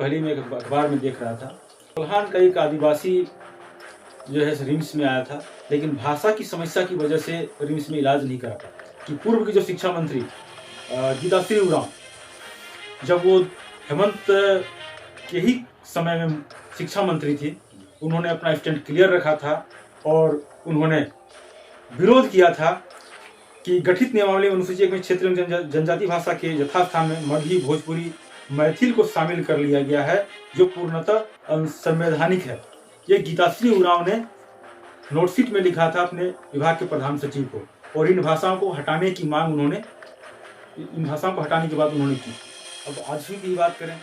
पहले मैं एक अखबार में देख रहा था, फलहान का एक आदिवासी जो है रिम्स में आया था, लेकिन भाषा की समस्या की वजह से रिम्स में इलाज नहीं करा पाया। कि पूर्व की जो शिक्षा मंत्री गीताश्री उरांव, जब वो हेमंत के ही समय में शिक्षा मंत्री थी, उन्होंने अपना स्टैंड क्लियर रखा था और उन्होंने विरोध किया था कि गठित नियमावली अनुसूची 1 में क्षेत्रीय जनजाति भाषा के यथास्थान में मगही, भोजपुरी, मैथिल को शामिल कर लिया गया है, जो पूर्णतः असंवैधानिक है। ये गीताश्री उरांव ने नोटशीट में लिखा था अपने विभाग के प्रधान सचिव को, और इन भाषाओं को हटाने की मांग इन भाषाओं को हटाने की बात उन्होंने की। अब आजसू की बात करें,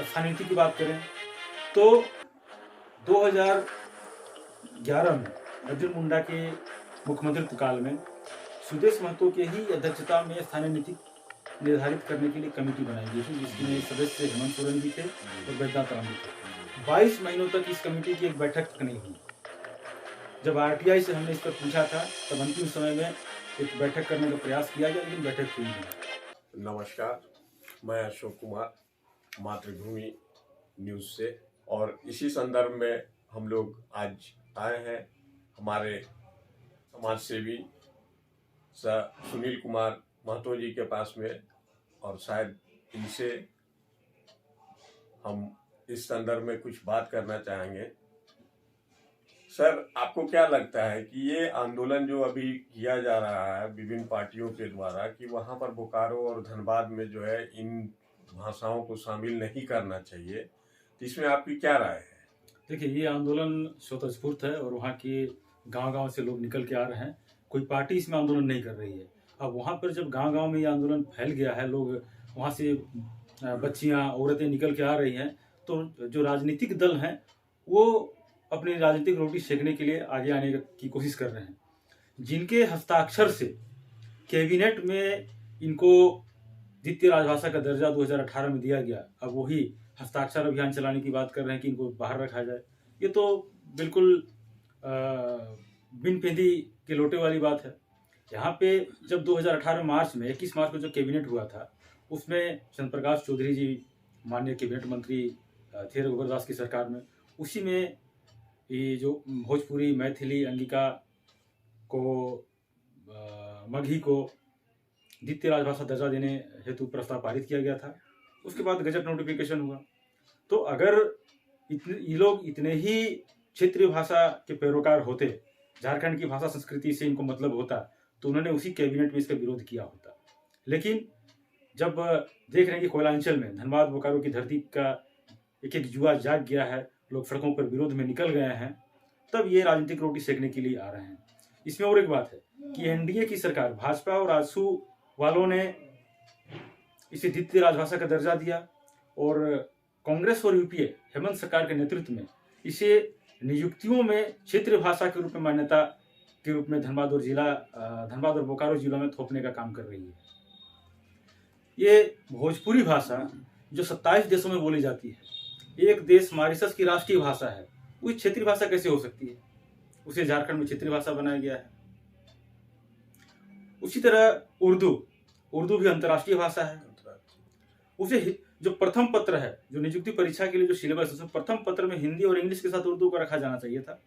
स्थानीय नीति की बात करें, तो 2011 में अर्जुन मुंडा के मुख्यमंत्रित्व काल में सुदेश महतो के ही अध्यक्षता में स्थानीय नीति निर्धारित करने के लिए कमेटी बनाई गई थी, जिसमें सदस्य हेमंत सोरेन भी थे और बैजनाथ राम भी थे। 22 महीनों तक इस कमेटी की एक बैठक तक नहीं हुई। जब आरटीआई से हमने इस पर पूछा था, तब अंतिम समय में एक बैठक करने का प्रयास किया गया, लेकिन बैठक हुई नहीं। नमस्कार, मैं अशोक कुमार, मातृभूमि न्यूज़ से, और इसी संदर्भ में हम लोग आज आए हैं। हमारे समाज सेवी सुनील कुमार महतो जी के पास में, और शायद इनसे हम इस संदर्भ में कुछ बात करना चाहेंगे। सर, आपको क्या लगता है कि ये आंदोलन जो अभी किया जा रहा है विभिन्न पार्टियों के द्वारा, कि वहाँ पर बोकारो और धनबाद में जो है इन भाषाओं को शामिल नहीं करना चाहिए, तो इसमें आपकी क्या राय है? देखिए, ये आंदोलन स्वतःस्फूर्त है और वहाँ के गांव-गांव से लोग निकल के आ रहे हैं। कोई पार्टी इसमें आंदोलन नहीं कर रही है। अब वहाँ पर जब गांव-गांव में ये आंदोलन फैल गया है, लोग वहाँ से बच्चियाँ, औरतें निकल के आ रही हैं, तो जो राजनीतिक दल हैं वो अपनी राजनीतिक रोटी सेकने के लिए आगे आने की कोशिश कर रहे हैं। जिनके हस्ताक्षर से कैबिनेट में इनको द्वितीय राजभाषा का दर्जा 2018 में दिया गया, अब वही हस्ताक्षर अभियान चलाने की बात कर रहे हैं कि इनको बाहर रखा जाए। ये तो बिल्कुल बिन पेंदी के लोटे वाली बात है। यहाँ पे जब 2018 मार्च में 21 मार्च को जो कैबिनेट हुआ था, उसमें चंद्र प्रकाश चौधरी जी माननीय कैबिनेट मंत्री थे रघुवर दास की सरकार में। उसी में ये जो भोजपुरी, मैथिली, अंगिका को, मगही को द्वितीय राजभाषा दर्जा देने हेतु प्रस्ताव पारित किया गया था। उसके बाद गजट नोटिफिकेशन हुआ। तो अगर ये लोग इतने ही क्षेत्रीय भाषा के पैरोकार होते, झारखंड की भाषा संस्कृति से इनको मतलब होता, तो उन्होंने उसी कैबिनेट में इसका विरोध किया होता। लेकिन जब देख रहे हैं कि कोयलांचल में धनबाद बोकारो की धरती का एक एक युवा जाग गया है, लोग सड़कों पर विरोध में निकल गए हैं, तब ये राजनीतिक रोटी सेकने के लिए आ रहे हैं। इसमें और एक बात है कि एनडीए की सरकार, भाजपा और आजसू वालों ने इसे द्वितीय राजभाषा का दर्जा दिया, और कांग्रेस और यूपीए हेमंत सरकार के नेतृत्व में इसे नियुक्तियों में क्षेत्रीय भाषा के रूप में मान्यता के रूप में धनबाद और बोकारो जिलों में थोपने का काम कर रही है। ये भोजपुरी भाषा जो 27 देशों में बोली जाती है, एक देश मॉरिशस की राष्ट्रीय भाषा है, वो क्षेत्रीय भाषा कैसे हो सकती है? उसे झारखंड में क्षेत्रीय भाषा बनाया गया है। उसी तरह उर्दू भी अंतर्राष्ट्रीय भाषा है। उसे जो प्रथम पत्र है, जो नियुक्ति परीक्षा के लिए जो सिलेबस है, उसमें प्रथम पत्र में हिंदी और इंग्लिश के साथ उर्दू को रखा जाना चाहिए था।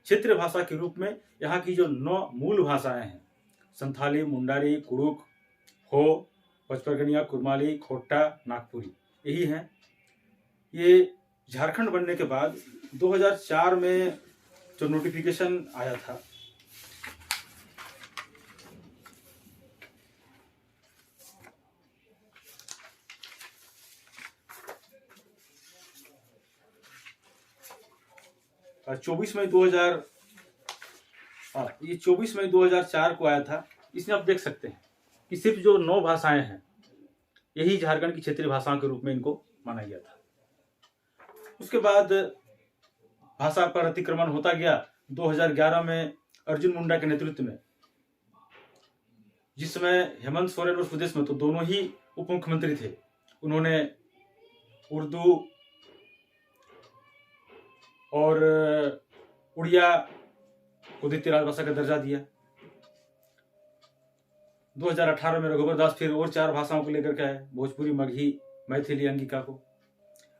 क्षेत्रीय भाषा के रूप में यहाँ की जो 9 मूल भाषाएं हैं, संथाली, मुंडारी, कुड़ुक, हो, पचपरगनिया, कुरमाली, खोट्टा, नागपुरी, यही हैं। ये झारखंड बनने के बाद 2004 में जो नोटिफिकेशन आया था, ये 24 मई 2004 को आया था। इसमें आप देख सकते हैं कि सिर्फ जो 9 भाषाएं हैं, यही झारखंड की क्षेत्रीय भाषाओं के रूप में इनको माना गया था। उसके बाद भाषा पर अतिक्रमण होता गया। 2011 में अर्जुन मुंडा के नेतृत्व में, जिस समय हेमंत सोरेन और सुदेश महतो दोनों ही उप मुख्यमंत्री थे, उन्होंने उर्दू और उड़िया को द्वितीय राजभाषा का दर्जा दिया। 2018 में रघुवर दास फिर और 4 भाषाओं को लेकर के आए, भोजपुरी, मगही, मैथिली, अंगिका को।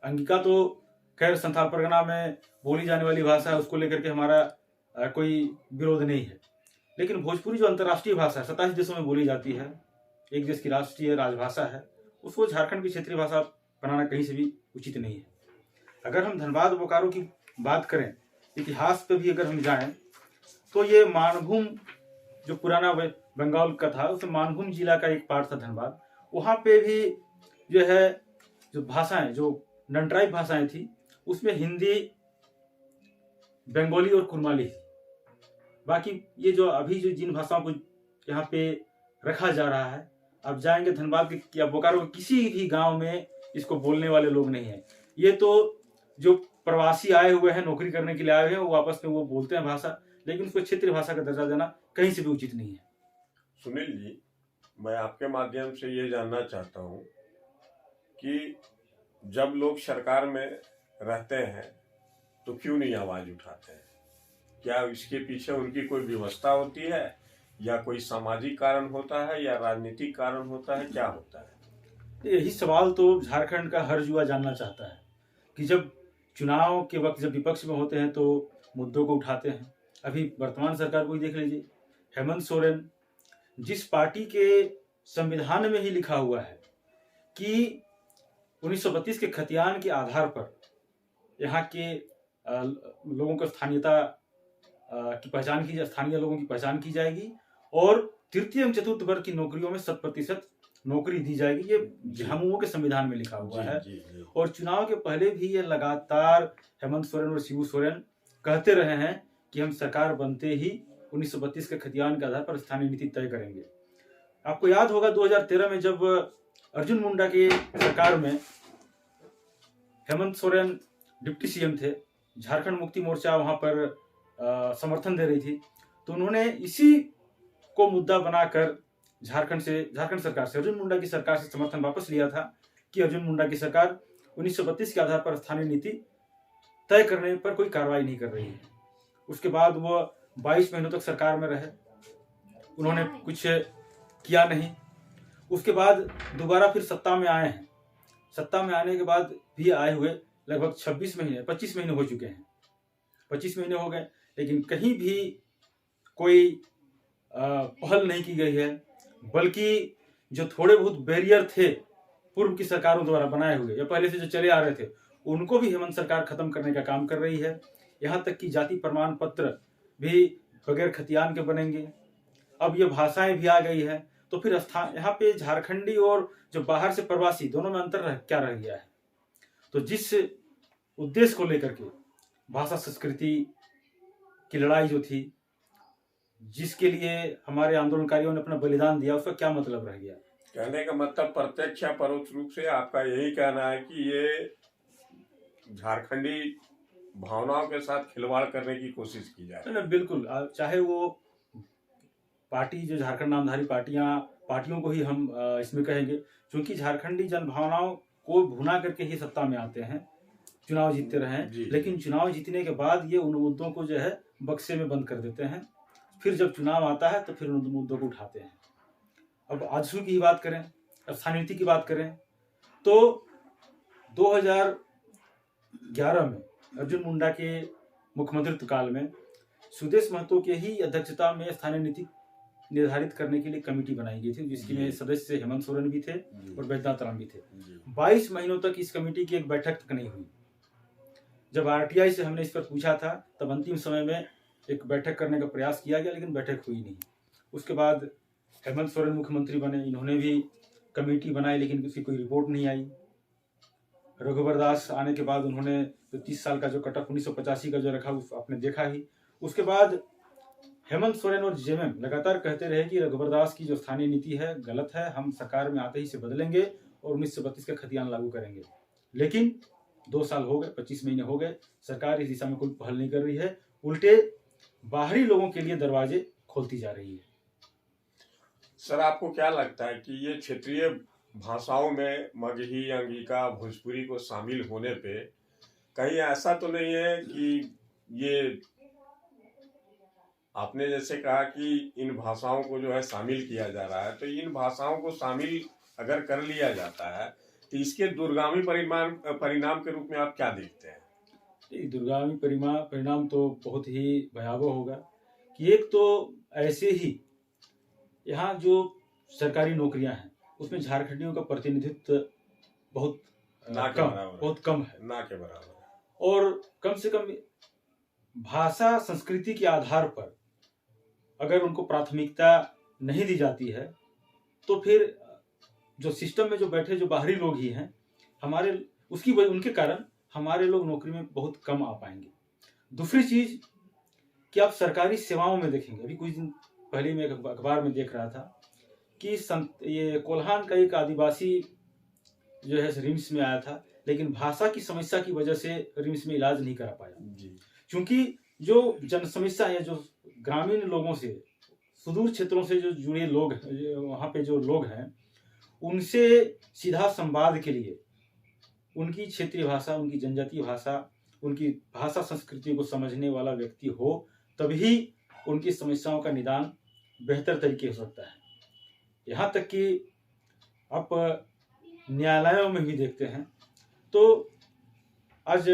अंगिका तो खैर संथाल परगना में बोली जाने वाली भाषा है, उसको लेकर के हमारा कोई विरोध नहीं है। लेकिन भोजपुरी जो अंतर्राष्ट्रीय भाषा है, 27 देशों में बोली जाती है, एक देश की राष्ट्रीय राजभाषा है, उसको झारखंड की क्षेत्रीय भाषा बनाना कहीं से भी उचित नहीं है। अगर हम धनबाद बोकारो की बात करें, इतिहास पे भी अगर हम जाएं, तो ये मानभूम जो पुराना बंगाल का था, उसमें मानभूम जिला का एक पार्ट था धनबाद। वहाँ पे भी जो है जो भाषाएं, जो नन ट्राइब भाषाएं थी, उसमें हिंदी, बंगाली और कुरमाली थी। बाकी ये जो अभी जो जिन भाषाओं को यहाँ पे रखा जा रहा है, अब जाएंगे धनबाद के या बोकारो के किसी भी गांव में इसको बोलने वाले लोग नहीं है। ये तो जो प्रवासी आए हुए हैं, नौकरी करने के लिए आए हुए हैं, वो आपस में वो बोलते हैं भाषा, लेकिन उसको क्षेत्रीय भाषा का दर्जा देना कहीं से भी उचित नहीं है। सुनील जी, मैं आपके माध्यम से ये जानना चाहता हूँ कि जब लोग सरकार में रहते हैं तो क्यों नहीं आवाज उठाते हैं? क्या इसके पीछे उनकी कोई व्यवस्था होती है, या कोई सामाजिक कारण होता है, या राजनीतिक कारण होता है, क्या होता है? यही सवाल तो झारखंड का हर युवा जानना चाहता है कि जब चुनाव के वक्त जब विपक्ष में होते हैं तो मुद्दों को उठाते हैं। अभी वर्तमान सरकार को ही देख लीजिए, हेमंत सोरेन, जिस पार्टी के संविधान में ही लिखा हुआ है कि 1932 के खतियान के आधार पर यहाँ के लोगों को स्थानीयता की पहचान की, स्थानीय लोगों की पहचान की जाएगी और तृतीय एवं चतुर्थ वर्ग की नौकरियों में 100% नौकरी दी जाएगी। ये झामुमो के संविधान में लिखा हुआ है। और चुनाव के पहले भी ये लगातार हेमंत सोरेन और शिबू सोरेन कहते रहे हैं कि हम सरकार बनते ही 1932 के खतियान के आधार पर स्थानीय नीति तय करेंगे। आपको याद होगा 2013 में जब अर्जुन मुंडा के सरकार में हेमंत सोरेन डिप्टी सीएम थे, झारखंड मुक्ति मोर्चा वहां पर समर्थन दे रही थी, तो उन्होंने इसी को मुद्दा बनाकर झारखंड सरकार से, अर्जुन मुंडा की सरकार से समर्थन वापस लिया था कि अर्जुन मुंडा की सरकार 1932 के आधार पर स्थानीय नीति तय करने पर कोई कार्रवाई नहीं कर रही है। उसके बाद वो 22 महीनों तक सरकार में रहे, उन्होंने कुछ किया नहीं। उसके बाद दोबारा फिर सत्ता में आए हैं। सत्ता में आने के बाद भी आए हुए लगभग 25 महीने हो चुके हैं, 25 महीने हो गए, लेकिन कहीं भी कोई पहल नहीं की गई है। बल्कि जो थोड़े बहुत बैरियर थे पूर्व की सरकारों द्वारा बनाए हुए या पहले से जो चले आ रहे थे, उनको भी हेमंत सरकार खत्म करने का काम कर रही है। यहाँ तक कि जाति प्रमाण पत्र भी बगैर खतियान के बनेंगे। अब ये भाषाएं भी आ गई है, तो फिर यहाँ पे झारखंडी और जो बाहर से प्रवासी, दोनों में अंतर क्या रह गया है? तो जिस उद्देश्य को लेकर के भाषा संस्कृति की लड़ाई जो थी, जिसके लिए हमारे आंदोलनकारियों ने अपना बलिदान दिया, उसका क्या मतलब रह गया? कहने का मतलब प्रत्यक्ष या परोक्ष रूप से आपका यही कहना है कि ये झारखंडी भावनाओं के साथ खिलवाड़ करने की कोशिश की जा रही है। बिल्कुल, चाहे वो पार्टी जो झारखंड नामधारी पार्टियों को ही हम इसमें कहेंगे, क्योंकि झारखंडी जन भावनाओं को भुना करके ही सत्ता में आते हैं, चुनाव जीतते रहे, लेकिन चुनाव जीतने के बाद ये उन मुद्दों को जो है बक्से में बंद कर देते हैं। फिर जब चुनाव आता है तो फिर उन मुद्दों को उठाते हैं। अब आजसू की बात करें, अब स्थानीय नीति की बात करें, तो 2011 में अर्जुन मुंडा के मुख्यमंत्रित्व काल में सुदेश महतो के ही अध्यक्षता में स्थानीय नीति निर्धारित करने के लिए कमेटी बनाई गई थी, जिसकी में सदस्य हेमंत सोरेन भी थे और बैद्यनाथ राम भी थे। 22 महीनों तक इस कमेटी की एक बैठक तक नहीं हुई। जब आरटीआई से हमने इस पर पूछा था, तब अंतिम समय में एक बैठक करने का प्रयास किया गया, लेकिन बैठक हुई नहीं। उसके बाद हेमंत सोरेन मुख्यमंत्री बने, इन्होंने भी कमेटी बनाई, लेकिन उसकी कोई रिपोर्ट नहीं आई। रघुवर दास आने के बाद उन्होंने 30 साल का जो कट ऑफ 1985 का जो रखा, आपने देखा ही। उसके बाद हेमंत सोरेन और जेएमएम लगातार कहते रहे कि रघुवर दास की जो स्थानीय नीति है गलत है, हम सरकार में आते ही से बदलेंगे और 1932 का खतियान लागू करेंगे। लेकिन 2 साल हो गए, 25 महीने हो गए, सरकार इस दिशा में कोई पहल नहीं कर रही है, उल्टे बाहरी लोगों के लिए दरवाजे खोलती जा रही है। सर, आपको क्या लगता है कि ये क्षेत्रीय भाषाओं में मगही, अंगिका, भोजपुरी को शामिल होने पे कहीं ऐसा तो नहीं है कि ये आपने जैसे कहा कि इन भाषाओं को जो है शामिल किया जा रहा है, तो इन भाषाओं को शामिल अगर कर लिया जाता है तो इसके दूरगामी परिणाम के रूप में आप क्या देखते हैं? दूरगामी परिणाम तो बहुत ही भयावह होगा कि एक तो ऐसे ही यहाँ जो सरकारी नौकरियां हैं उसमें झारखंडियों का प्रतिनिधित्व बहुत कम है, ना के बराबर है। और कम से कम भाषा संस्कृति के आधार पर अगर उनको प्राथमिकता नहीं दी जाती है तो फिर जो सिस्टम में जो बैठे जो बाहरी लोग ही हैं उनके कारण हमारे लोग नौकरी में बहुत कम आ पाएंगे। दूसरी चीज कि आप सरकारी सेवाओं में देखेंगे, अभी कुछ दिन पहले मैं अखबार में देख रहा था कि ये कोल्हान का एक आदिवासी जो है रिम्स में आया था, लेकिन भाषा की समस्या की वजह से रिम्स में इलाज नहीं करा पाया। क्योंकि जो जन समस्या है, जो ग्रामीण लोगों से, सुदूर क्षेत्रों से जो जुड़े लोग, वहाँ पे जो लोग हैं, उनसे सीधा संवाद के लिए उनकी क्षेत्रीय भाषा, उनकी जनजातीय भाषा, उनकी भाषा संस्कृति को समझने वाला व्यक्ति हो, तभी उनकी समस्याओं का निदान बेहतर तरीके हो सकता है। यहाँ तक कि आप न्यायालयों में भी देखते हैं तो आज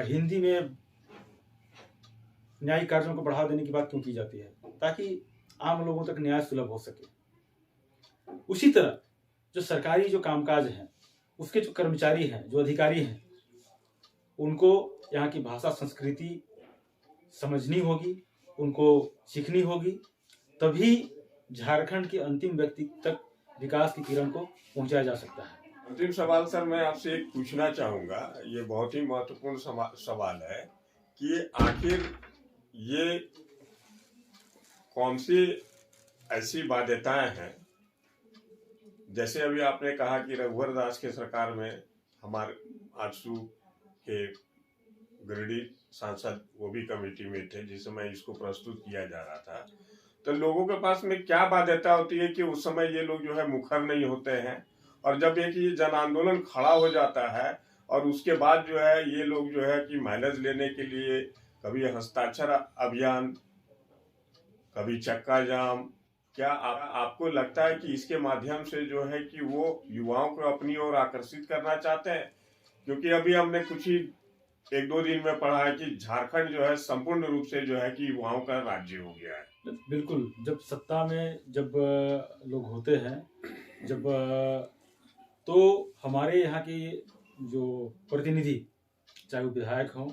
हिंदी में न्यायिक कार्यों को बढ़ावा देने की बात क्यों की जाती है? ताकि आम लोगों तक न्याय सुलभ हो सके। उसी तरह जो सरकारी जो कामकाज हैं, उसके जो कर्मचारी हैं, जो अधिकारी हैं, उनको यहाँ की भाषा संस्कृति समझनी होगी, उनको सीखनी होगी, तभी झारखंड के अंतिम व्यक्ति तक विकास की किरण को पहुंचाया जा सकता है। अंतिम सवाल सर मैं आपसे एक पूछना चाहूंगा, ये बहुत ही महत्वपूर्ण सवाल है कि आखिर ये कौन सी ऐसी बाध्यताएं हैं, जैसे अभी आपने कहा कि रघुवर दास के सरकार में हमारे आजसू के गिरिडीह सांसद वो भी कमेटी में थे जिस समय इसको प्रस्तुत किया जा रहा था, तो लोगों के पास में क्या बाध्यता होती है कि उस समय ये लोग जो है मुखर नहीं होते हैं, और जब एक ये जन आंदोलन खड़ा हो जाता है और उसके बाद जो है ये लोग जो है कि माइलेज लेने के लिए कभी हस्ताक्षर अभियान, कभी चक्का जाम, क्या आपको लगता है कि इसके माध्यम से जो है कि वो युवाओं को अपनी ओर आकर्षित करना चाहते हैं? क्योंकि अभी हमने कुछ ही 1-2 दिन में पढ़ा है कि झारखंड जो है संपूर्ण रूप से जो है कि युवाओं का राज्य हो गया है। बिल्कुल, जब सत्ता में जब लोग होते हैं, जब तो हमारे यहाँ के जो प्रतिनिधि, चाहे वो विधायक हों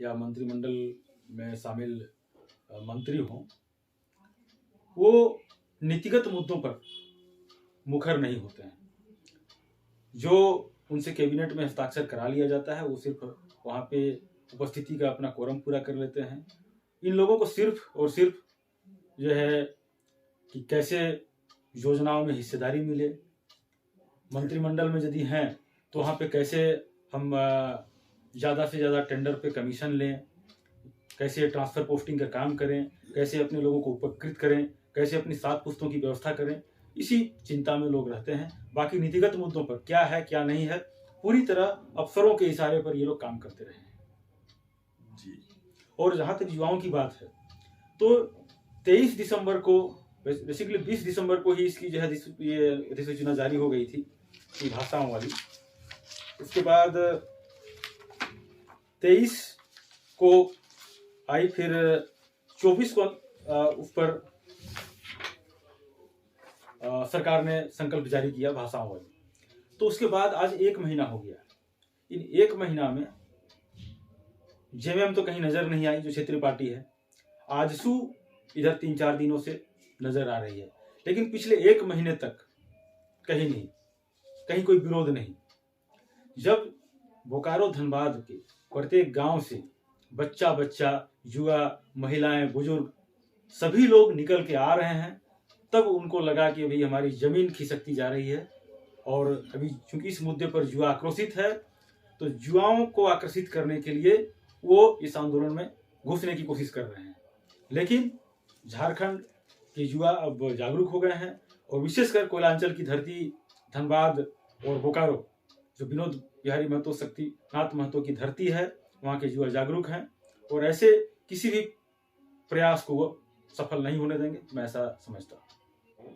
या मंत्रिमंडल में शामिल मंत्री हों, वो नीतिगत मुद्दों पर मुखर नहीं होते हैं। जो उनसे कैबिनेट में हस्ताक्षर करा लिया जाता है वो सिर्फ वहाँ पे उपस्थिति का अपना कोरम पूरा कर लेते हैं। इन लोगों को सिर्फ और सिर्फ जो है कि कैसे योजनाओं में हिस्सेदारी मिले, मंत्रिमंडल में यदि हैं तो वहाँ पे कैसे हम ज़्यादा से ज़्यादा टेंडर पे कमीशन लें, कैसे ट्रांसफ़र पोस्टिंग का काम करें, कैसे अपने लोगों को उपकृत करें, कैसे अपनी 7 पुस्तों की व्यवस्था करें, इसी चिंता में लोग रहते हैं। बाकी नीतिगत मुद्दों पर क्या है क्या नहीं है, पूरी तरह अफसरों के इशारे पर ये लोग काम करते रहे हैं जी। और जहाँ तक युवाओं की बात है तो 23 दिसंबर को, बेसिकली 20 दिसंबर को ही इसकी जो है ये अधिसूचना जारी हो गई थी भाषाओं वाली। उसके बाद 23 को आई, फिर 24 को उस पर सरकार ने संकल्प जारी किया भाषाओं वाली। तो उसके बाद आज 1 महीना हो गया। इन 1 महीना में जेएमएम तो कहीं नजर नहीं आई, जो क्षेत्रीय पार्टी है। आजसू इधर 3-4 दिनों से नजर आ रही है, लेकिन पिछले 1 महीने तक कहीं नहीं, कहीं कोई विरोध नहीं। जब बोकारो धनबाद के प्रत्येक गांव से बच्चा बच्चा, युवा, महिलाएं, बुजुर्ग सभी लोग निकल के आ रहे हैं, तब उनको लगा कि अभी हमारी जमीन खिसकती जा रही है। और अभी चूंकि इस मुद्दे पर युवा आक्रोशित है, तो युवाओं को आकर्षित करने के लिए वो इस आंदोलन में घुसने की कोशिश कर रहे हैं। लेकिन झारखंड के युवा अब जागरूक हो गए हैं, और विशेषकर कोयलांचल की धरती धनबाद और बोकारो, जो विनोद बिहारी महतो, शक्तिनाथ महतो की धरती है, वहाँ के युवा जागरूक हैं और ऐसे किसी भी प्रयास को वो सफल नहीं होने देंगे, मैं ऐसा समझता हूँ।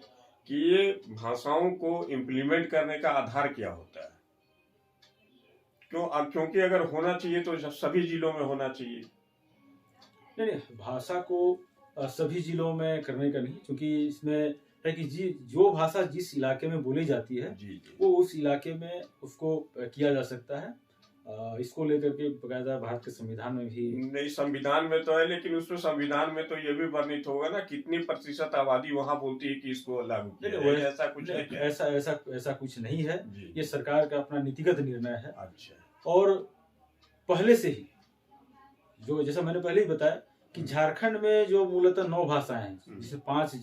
कि ये भाषाओं को इम्प्लीमेंट करने का आधार क्या होता है? क्योंकि अगर होना चाहिए तो सभी जिलों में होना चाहिए। नहीं नहीं, भाषा को सभी जिलों में करने का नहीं, क्योंकि इसमें है कि जो भाषा जिस इलाके में बोली जाती है जी जी। वो उस इलाके में उसको किया जा सकता है। इसको लेकर के बकायदा भारत के संविधान में भी नहीं, संविधान में तो है, लेकिन उसमें संविधान में तो ये भी वर्णित होगा ना कितनी प्रतिशत आबादी वहाँ बोलती है कि इसको लागू किया जाए। ऐसा कुछ है क्या? ऐसा कुछ नहीं है। जी। ये सरकार का अपना नीतिगत निर्णय है। अच्छा। और पहले से ही जो जैसा मैंने पहले ही बताया कि झारखंड में जो मूलतः 9 भाषाएं हैं, जिसमें 5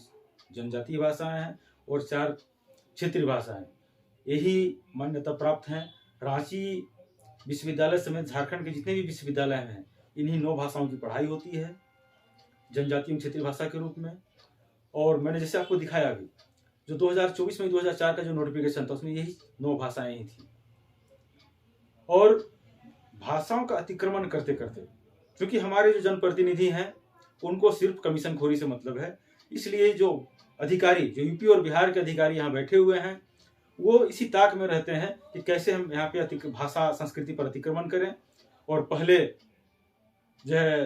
जनजातीय भाषाएं हैं और 4 क्षेत्रीय भाषाएं, यही मान्यता प्राप्त हैं। रांची विश्वविद्यालय समेत झारखंड के जितने भी विश्वविद्यालय हैं, इन्हीं 9 भाषाओं की पढ़ाई होती है जनजातीय क्षेत्रीय भाषा के रूप में। और मैंने जैसे आपको दिखाया अभी, जो 2024 में 2004 का जो नोटिफिकेशन था उसमें यही 9 भाषाएं ही थी। और भाषाओं का अतिक्रमण करते करते, क्योंकि हमारे जो जनप्रतिनिधि हैं उनको सिर्फ कमीशन खोरी से मतलब है, इसलिए जो अधिकारी, जो यूपी और बिहार के अधिकारी यहाँ बैठे हुए हैं, वो इसी ताक में रहते हैं कि कैसे हम यहाँ पे भाषा संस्कृति पर अतिक्रमण करें। और पहले जो है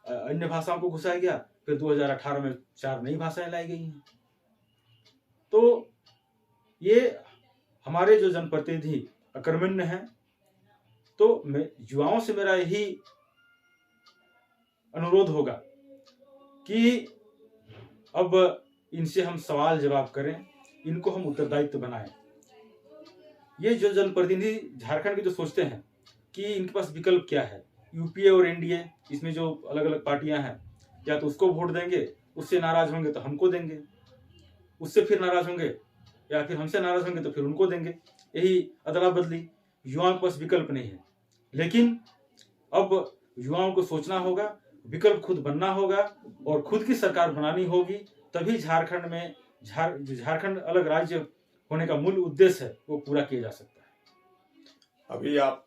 अन्य भाषाओं को घुसाया गया, फिर 2018 में 4 नई भाषाएं लाई गई हैं। तो ये हमारे जो जनप्रतिनिधि अकर्मण्य हैं। तो युवाओं से मेरा यही अनुरोध होगा कि अब इनसे हम सवाल जवाब करें, इनको हम उत्तरदायित्व बनाएं। ये जो जनप्रतिनिधि झारखंड के जो सोचते हैं कि इनके पास विकल्प क्या है, यूपीए और एनडीए, इसमें जो अलग अलग पार्टियां हैं, या तो उसको वोट देंगे, उससे नाराज होंगे तो हमको देंगे, उससे फिर नाराज होंगे, या फिर हमसे नाराज होंगे तो फिर उनको देंगे, यही अदला बदली। युवाओं के पास विकल्प नहीं है। लेकिन अब युवाओं को सोचना होगा, विकल्प खुद बनना होगा और खुद की सरकार बनानी होगी, तभी झारखंड में झारखंड अलग राज्य होने का मूल उद्देश्य है वो पूरा किया जा सकता है। अभी आप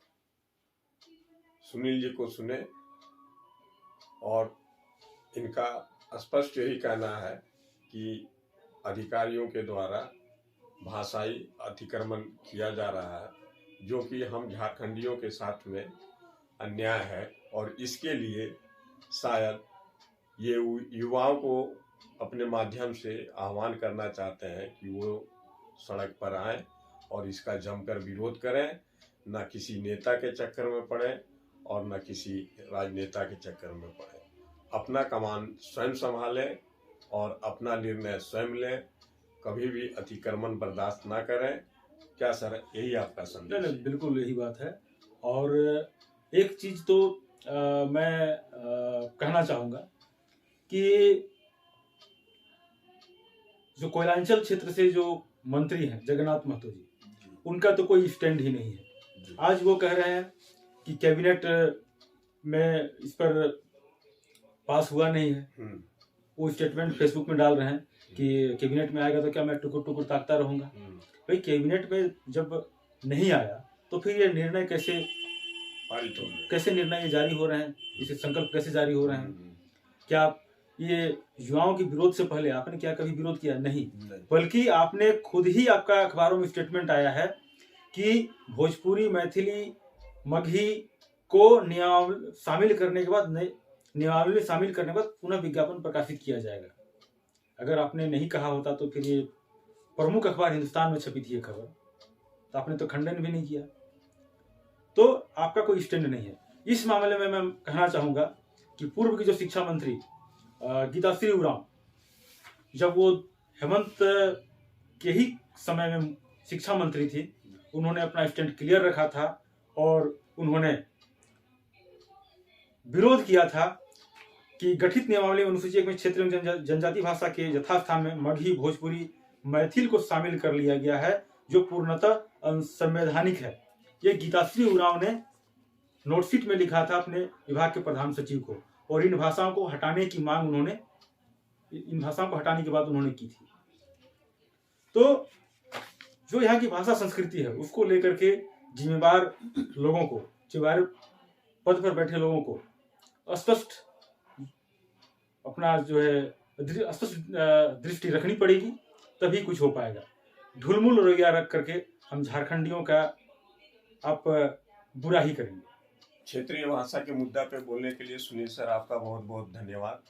सुनील जी को सुने और इनका स्पष्ट यही कहना है कि अधिकारियों के द्वारा भाषाई अतिक्रमण किया जा रहा है, जो कि हम झारखंडियों के साथ में अन्याय है। और इसके लिए शायद ये युवाओं को अपने माध्यम से आह्वान करना चाहते हैं कि वो सड़क पर आएं और इसका जमकर विरोध करें, न किसी नेता के चक्कर में पड़े और न किसी राजनेता के चक्कर में पड़े। अपना कमान स्वयं संभालें और अपना निर्णय स्वयं लें, कभी भी अतिक्रमण बर्दाश्त ना करें। क्या सर, यही आपका संदेश? नहीं, बिल्कुल यही बात है। और एक चीज तो मैं कहना चाहूंगा कि जो कोयलांचल क्षेत्र से जो मंत्री हैं जगन्नाथ महतो जी, उनका तो कोई स्टैंड ही नहीं है। आज वो कह रहे हैं कि कैबिनेट में इस पर पास हुआ नहीं है। वो स्टेटमेंट फेसबुक में डाल रहे हैं कि कैबिनेट में आएगा तो क्या मैं टुकुर टुकुर ताकता रहूंगा। भाई, कैबिनेट में जब नहीं आया तो फिर ये निर्णय कैसे निर्णय जारी हो रहे हैं, इसे संकल्प कैसे जारी हो रहे हैं? क्या ये युवाओं के विरोध से पहले आपने क्या कभी विरोध किया? नहीं। बल्कि आपने खुद ही, आपका अखबारों में स्टेटमेंट आया है कि भोजपुरी, मैथिली, मगही को नियमावली शामिल करने के बाद पुनः विज्ञापन प्रकाशित किया जाएगा। अगर आपने नहीं कहा होता तो फिर ये प्रमुख अखबार हिंदुस्तान में छपी थी ये खबर, तो आपने तो खंडन भी नहीं किया। तो आपका कोई स्टैंड नहीं है। इस मामले में मैं कहना चाहूंगा कि पूर्व की जो शिक्षा मंत्री गीताश्री उरांव, जब वो हेमंत के ही समय में शिक्षा मंत्री थी, उन्होंने अपना स्टैंड क्लियर रखा था और उन्होंने विरोध किया था कि गठित नियमावली अनुसूची 1 में क्षेत्रीय जनजाति भाषा के यथास्थान में मगही, भोजपुरी, मैथिल को शामिल कर लिया गया है, जो पूर्णतः असंवैधानिक है। ये गीताश्री उरांव ने नोटशीट में लिखा था अपने विभाग के प्रधान सचिव को, और इन भाषाओं को हटाने की मांग इन भाषाओं को हटाने की बात उन्होंने की थी। तो जो यहाँ की भाषा संस्कृति है उसको लेकर के जिम्मेवार लोगों को, जिम्मेवार पद पर बैठे लोगों को स्पष्ट अपना जो है स्पष्ट दृष्टि रखनी पड़ेगी, तभी कुछ हो पाएगा। ढुलमुल रवैया रख करके हम झारखंडियों का आप बुरा ही करेंगे। क्षेत्रीय भाषा के मुद्दा पे बोलने के लिए सुनील सर आपका बहुत बहुत धन्यवाद।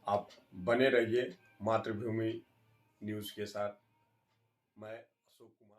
आप बने रहिए मातृभूमि न्यूज़ के साथ। मैं अशोक कुमार।